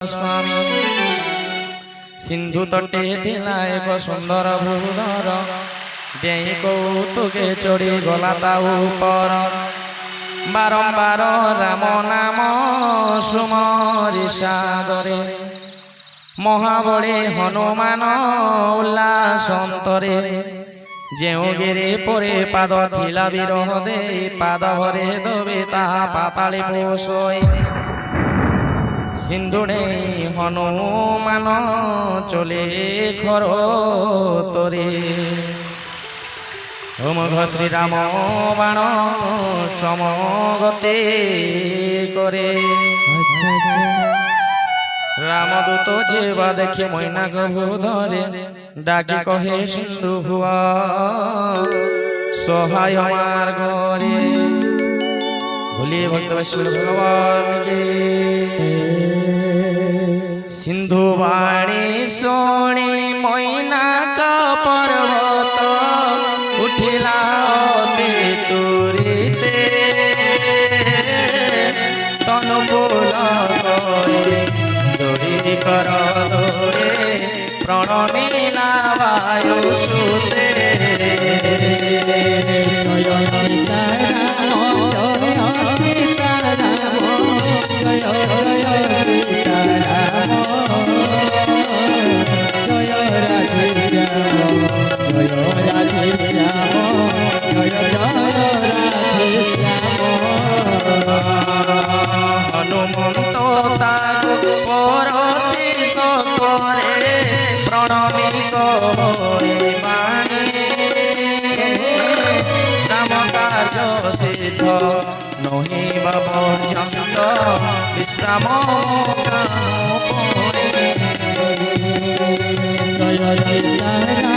स्वामी सिंधु तटे थिला एक सुंदर भूधर डेई कौतुके चढ़ी गला ता ऊपर बारंबार राम नाम सुमरि सादरे महाबली हनुमान उल्लासंतरे जेउ गिरी परे पाद थिला विरह दे पाद भरे दबे ताहा पाताली पोषोई सिंधुड़े हनुमान चले खर तरे ओमघ श्रीराम बाण समगते करे रामदूत जेवा देखे मैना गभूधरे डाकी कहे सिंधु हुआ सहाय मार्गरे बोलिए भक्त वैष्णव भगवान के सिंधु वाणी सोणी मैना का पर्वत उठिला ते तुरीते तनु फूल करे जोड़ी कर रे प्रणमिला वायु सुते जय हनुमंत ताकु परसी सकरे प्रणमित होई बाणी राम कार्य सिद्ध नही पर्यंत विश्राम जय सीताराम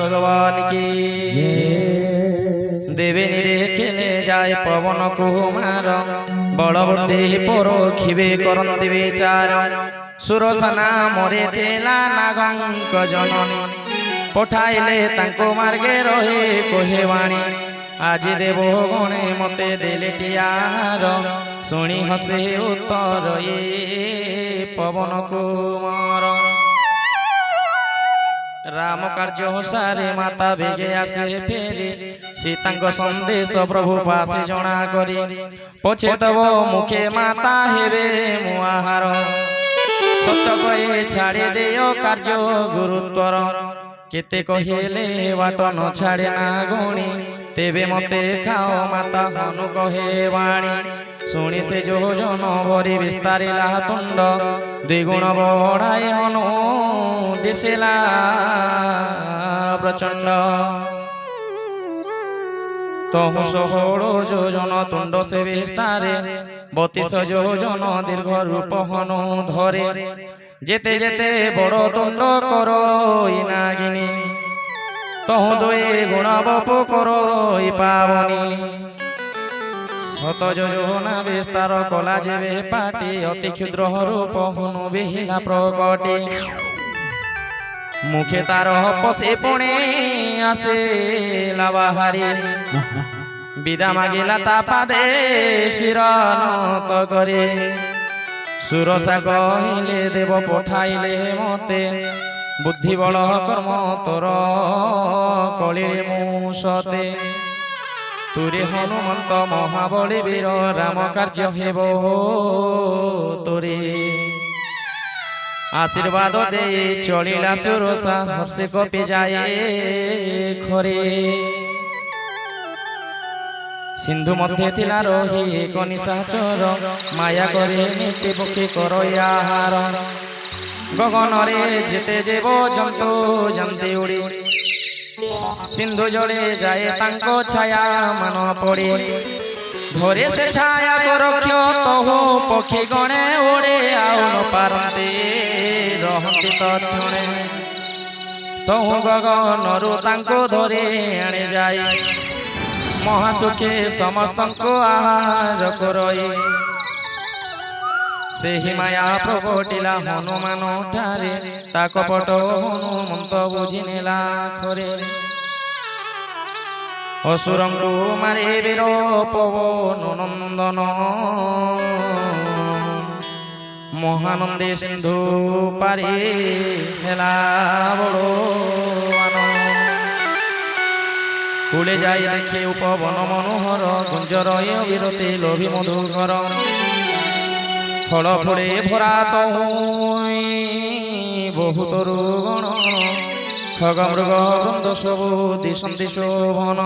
भगवान की देवे खेले जाए पवन कुमार बड़बुद्धि परोखिबे करंती विचार सुरसना मोरे थेला नागंक जननी पठाइले तांको मार्गे रहे कहे वाणी आज देव गणे मते देले टियार शुणी हसे उत्तर ये पवन कुमार राम कार्य सारे माता बेगे आसे फेरे सीता संदेश प्रभु पासे जना करी पछे तब मुखे माता हेबे मुआहार सत्य कहे छाड़े देय कार्य गुरुत्वर केते कहेले बाट न छाड़े ना गुणी तेबे मते खाओ माता हनु कहे वाणी शुणी से जोजन भरी विस्तारिला तुंड द्विगुण बढ़ाए हनु दिसेला प्रचंड तहु 16 योजन तुंड से विस्तारे 32 योजन दीर्घ रूप हनु धरे जेते जेते बड़ तुंड करो नागिनी तहु दुए गुण बपु करो पावनी शत योजना विस्तार कला जेबे पाटी अति क्षुद्र रूप हनु बेहिला प्रकटे मुखे तार पसे पुणे आसे बाहारी विदा मागिला ता पादे शिरनत करे सुरसा कहिले देव पठाइले मते बुद्धि बल कर्म तोर कलिले मुसते तुरे हनुमंत महाबली वीर राम कार्य हेब तोरे आशीर्वाद दे चलिला सुरसा हर्षे कपि जाए खरे सिंधु मध्य थिला रही एक निशाचर माया करे नीति पक्षी करहार गगन रे जेते जेब जंतु जंती उड़ी सिंधु जड़े जाए तांको छाया मन पड़े धरे से छाया को रक्ष तहु पक्षी गणे उड़े आउ न पारते रहती तक्षणे तहु गगन रु तांको धरे आने जाए महासुखे समस्त आहार करई सेहि माया प्रगटिला हनुमान ठारे ता कपट हनुमंत बुझी नेला खरे असुरंगु मारे वीर पवन नंदन महानंदे सिंधु पारे हेला बड़ो कूले जाई देखे उपवन मनोहर गुंजर विरते लोभी मधुकर फल फुले भरा तो बहुत रुगण खग मृग वृंद सबु दिशंति शोभन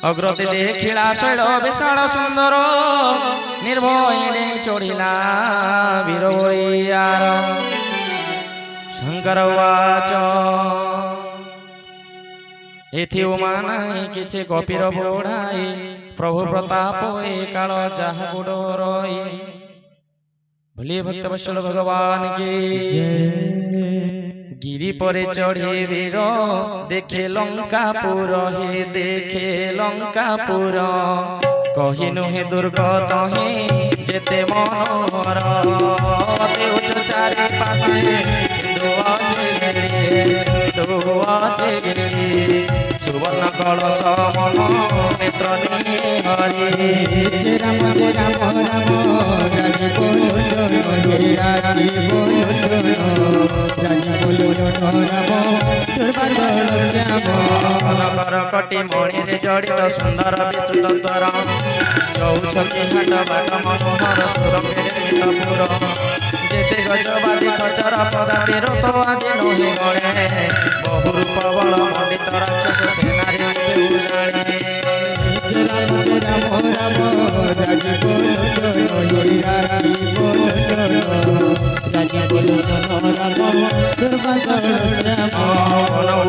अग्रते देखिला शैल विशाल सुंदर निर्भय चढ़िला वीर बलियार शंकर वाच एथि उमा नाई किछि कपिर बोढ़ाई प्रभु प्रताप ए काल जहा गुडरई भले भक्त वत्सल भगवान के गिरी परे चढ़े वीर देखे लंकापुर हे देखे लंकापुर कही नुहे दुर्गत हे जेते मनोहर देउच चारि पासे सिंधु अच्छे सुवर्ण कलश मन नेत्र हरि राम राम राम कटी मणि जड़ित सुंदर विस्तृत द्वार चौछकी हाट बाट मनोहर सुरपुर जेते गजबादी खचर पदाति रथ आदि नही गणे बहु रूप बल मंडित राक्षस सेनारी जाने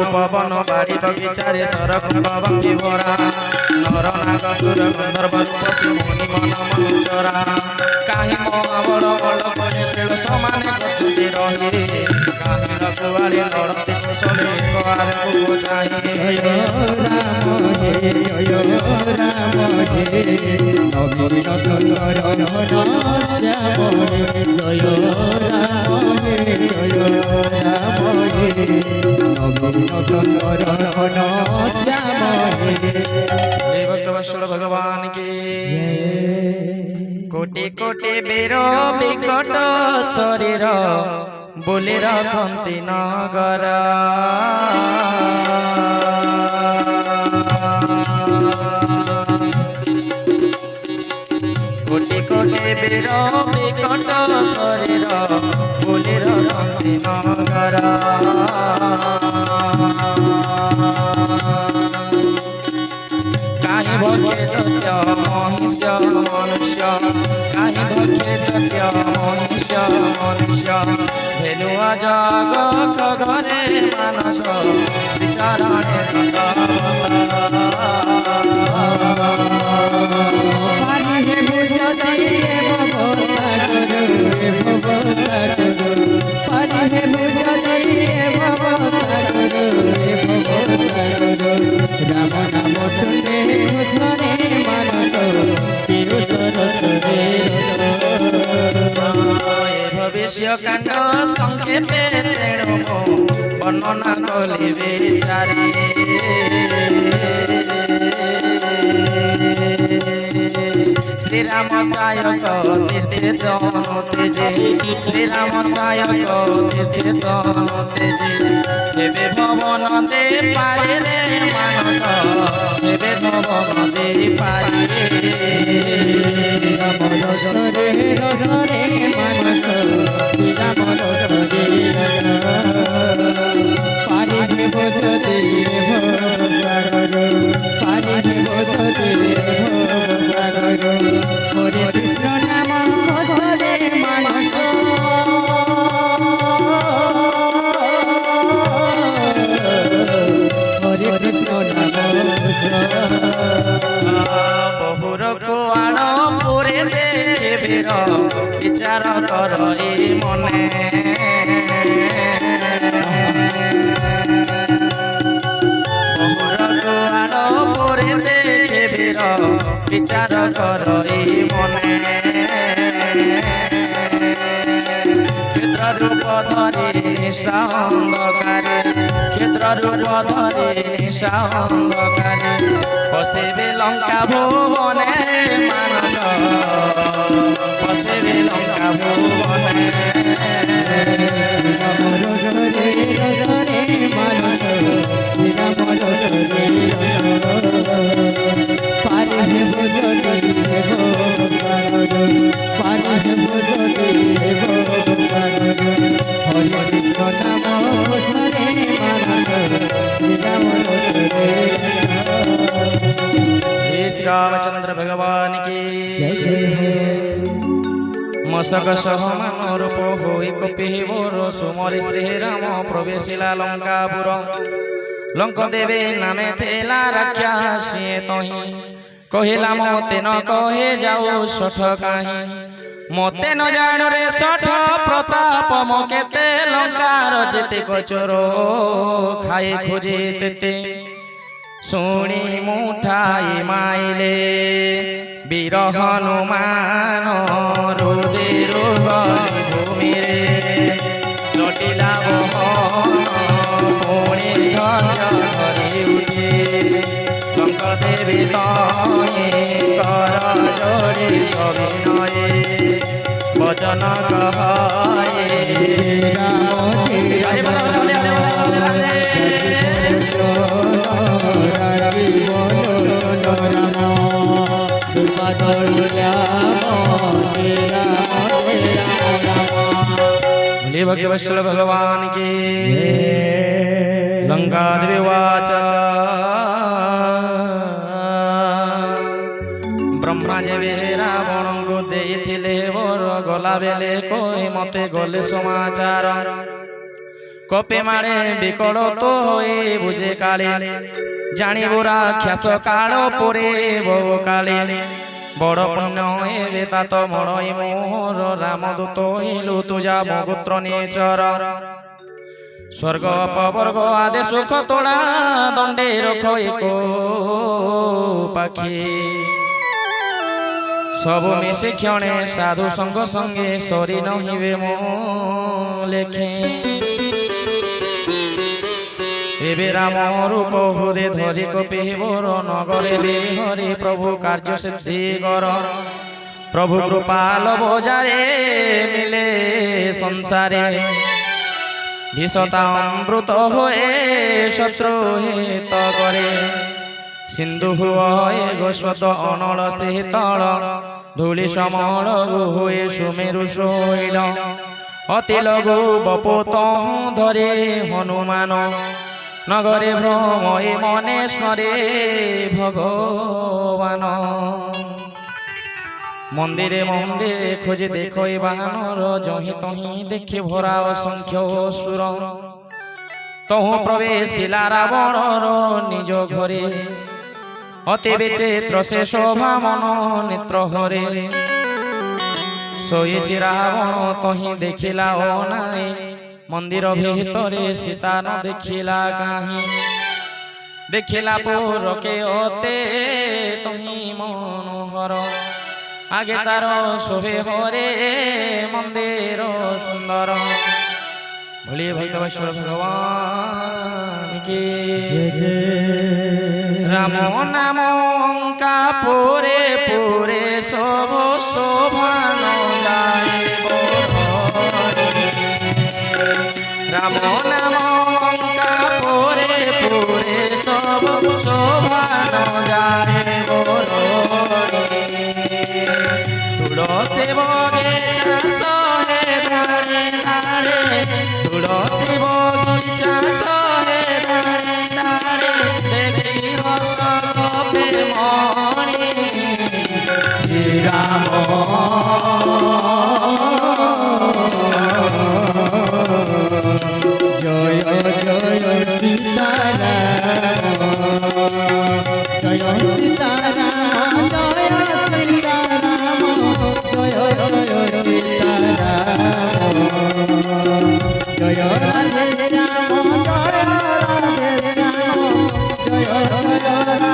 उपवन बाड़ी बगीचारे सरकुंभी भरा नर नाग सुर गंधर्व रूप सिंह मन मनुचरा कहीं महाबल बल करे श्रेल समान कचुति रहे कहीं रघुआरी लड़ते कुशले द्वार को चाहिए राम हे जय राम हे नवीन सुंदर श्याम जय राम हे जय राम हे नवीन सुंदर श्याम हे भक्त वत्सल भगवान के कोटि कोटि बेर विकट शरीर बोले रखती नगर कोटि कोटि बेर विकट शरीर बोले रखती नगर काहीं भखे तथ्य मनुष्य मनुष्य काहीं भखे तथ्य मनुष्य मनुष्य भेलुआ जग घरे मानस श्रीचरणे राम नाम टुने घोषणे मानस भविष्य कांड संक्षेपे तेणु वर्णना कले बेचारी श्रीराम सायक तीर्थे तनु तेजे श्रीराम सायक तीर्थे तनु तेजे हेबे भवन दे पारे रे मानस हेबे भवन दे पारे राम रसरे मानस श्रीराम रसरे पारे हे बोध दे भवसागर पारे हे बोध दे भवसागर हरे कृष्ण नाम हरे मानस हरे कृष्ण नाम बहुर कुआण पुरे देखे वीर विचार कर मने बहुर कुआण পরে দেখে বীর বিচার করই মনে ক্ষেত্র রূপ ধরে নিশা অন্ধকারে ক্ষেত্র রূপ ধরে নিশা অন্ধকারে বসিবে লঙ্কা ভুবনে মানস বসিবে লঙ্কা ভুবনে মানস শ্রীরাম পারে ভোজন দেব পারে ভোজন দেব হরে কৃষ্ণ নাম সরে মানস শ্রীরাম श्री रामचंद्र भगवान की मशक सह मान रूप होई कपिवर सुमरि श्रीराम प्रवेशिला लंकापुर लंक देवे नामे थेला रक्षा सिए तही कहिला मोते न कहे जाऊ सठ काहे मोते न जानु रे सठ प्रताप मो केते लंकार जेते कचरो खाए खोजे तेते शुणी मुठाई माइले वीर हनुमान रुदिर भूमि रे लटिला बहन पुणी ध्वज धरि उठे लंक देवी तये कर जोड़ी सविनये वचन कहे बोलिए भक्त वत्सल भगवान की लंकाद्विवाच ब्रह्मा जेबे रावण को देइथिले वर गला बेले कोई मते गले समाचार कपे मारे बिकल तो होए बुझे काले जानी बुरा ख्यास काल परे बहु काले बड़ पुण्य एबे तात मरई मोर रामदूत हिलु तुजा मगोत्र नेचर स्वर्ग अपवर्ग आदे सुख तोड़ा दंडे रख एको पाखी सब मिशि क्षणे साधु संग संगे सरी नहिबे मो लेखे एबे राम रूप हुदे धरि कपिवर नगरे बिहरि प्रभु कार्य सिद्धि कर प्रभु कृपाल बजारे मिले संसारे विषता अमृत हुए शत्रु हित करे सिंधु हुए गोस्वत अनल शीतल धूलि समल हुए सुमेरु शैल अति लघु बपोत धरे हनुमान नगरे भ्रमये मने स्मरे भगवान मंदिरे मंदिरे खोजे देखई बानर जही तही देखि भरा असंख्य सुर तहु प्रवेशिला रावणर निज घरे अति विचित्र से शोभा मन नेत्र हरे सोईछि रावण तही देखिला ओ नाई मंदिर भितरे सीता न देखिला काहीं देखिला पुर के ओते तही मनोहर आगे तार शोभे हरे मंदिर सुंदर बोलिए भक्त वत्सल भगवान की राम नाम अंका पुरे पुरे शोभ शोभा न जाए राम नाम अंका पुरे पुरे शोभ शोभा न जाए तुलसी बगीचा सहे धारे धारे तुलसी बगीचा सहे धारे धारे देखी रस कपे मणि श्री राम जय जय सीताराम जय सीताराम जय सीताराम जय जय सीताराम जय राधे श्याम जय राधे श्याम जय जय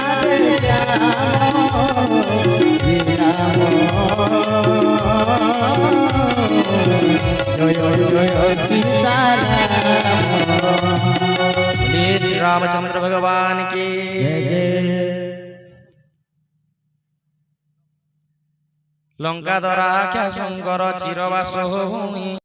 জয় জয় সীতারাম बोलिए श्री रामचंद्र भगवान की जय जय लंका दरा क्या सुंदर चिरवास भूमि